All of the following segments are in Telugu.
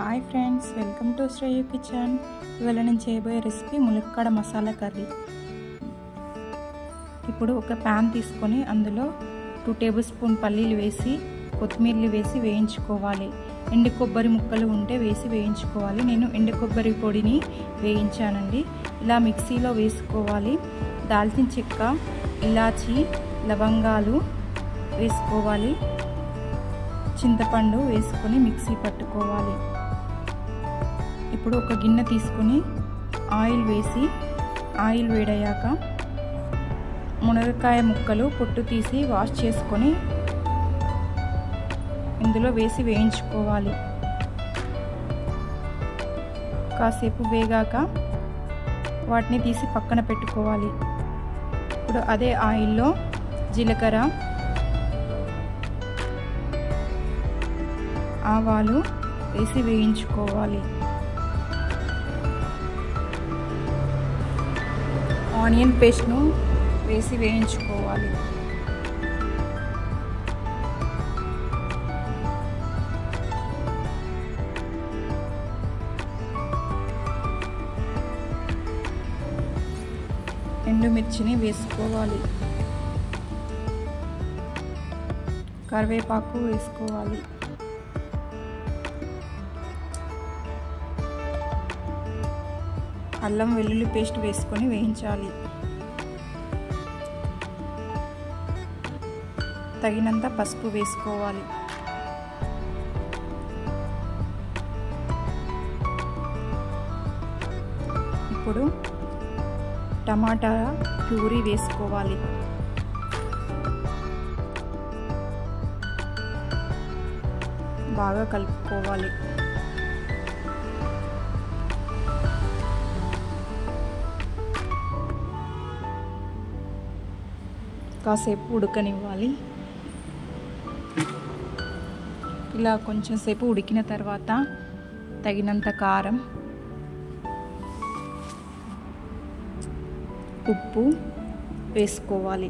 Hi friends, welcome to శ్రేయు kitchen. ఇవాళ నేను చేయబోయే రెసిపీ ములక్కాడ మసాలా కర్రీ. ఇప్పుడు ఒక ప్యాన్ తీసుకొని అందులో 2 టేబుల్ స్పూన్ పల్లీలు వేసి కొత్తిమీరలు వేసి వేయించుకోవాలి. ఎండు కొబ్బరి ముక్కలు ఉంటే వేసి వేయించుకోవాలి. నేను ఎండు కొబ్బరి పొడిని వేయించానండి. ఇలా మిక్సీలో వేసుకోవాలి. దాల్చిన చెక్క, ఇలాచి, లవంగాలు వేసుకోవాలి. చింతపండు వేసుకొని మిక్సీ పట్టుకోవాలి. ఇప్పుడు ఒక గిన్నె తీసుకొని ఆయిల్ వేసి ఆయిల్ వేడయ్యాక మునగకాయ ముక్కలు పొట్టు తీసి వాష్ చేసుకొని ఇందులో వేసి వేయించుకోవాలి. కాసేపు వేగాక వాటిని తీసి పక్కన పెట్టుకోవాలి. ఇప్పుడు అదే ఆయిల్లో జీలకర్ర, ఆవాలు వేసి వేయించుకోవాలి. ఆనియన్ పేస్ట్ను వేసి వేయించుకోవాలి. ఎండుమిర్చిని వేసుకోవాలి. కరివేపాకు వేసుకోవాలి. అల్లం వెల్లుల్లి పేస్ట్ వేసుకొని వేయించాలి. తగినంత పసుపు వేసుకోవాలి. ఇప్పుడు టమాటా ప్యూరీ వేసుకోవాలి. బాగా కలుపుకోవాలి. కాసేపు ఉడకనివ్వాలి. ఇలా కొంచెం సేపు ఉడికిన తర్వాత తగినంత కారం, ఉప్పు వేసుకోవాలి.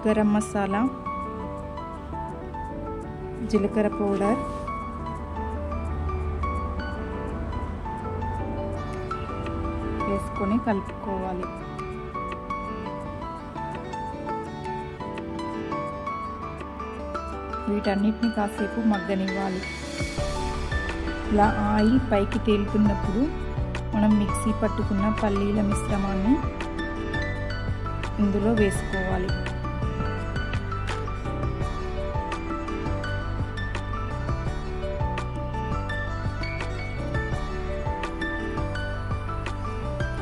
గరం మసాలా, జీలకర్ర పౌడర్, వేసుకొని కలుపుకోవాలి. వీటన్నిటిని కాసేపు మగ్గనివ్వాలి. ఇలా ఆయిల్ పైకి తేలుతున్నప్పుడు మనం మిక్సీ పట్టుకున్న పల్లీల మిశ్రమాన్ని ఇందులో వేసుకోవాలి.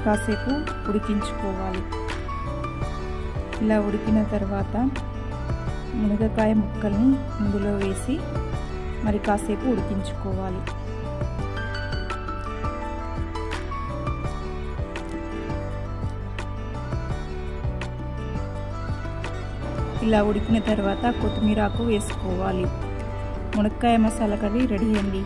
కాసేపు ఉడికించుకోవాలి. ఇలా ఉడికిన తర్వాత మునగకాయ ముక్కల్ని ఇందులో వేసి మరి కాసేపు ఉడికించుకోవాలి. ఇలా ఉడికిన తర్వాత కొత్తిమీర ఆకు వేసుకోవాలి. మునక్కాయ మసాలా కర్రీ రెడీ అండి.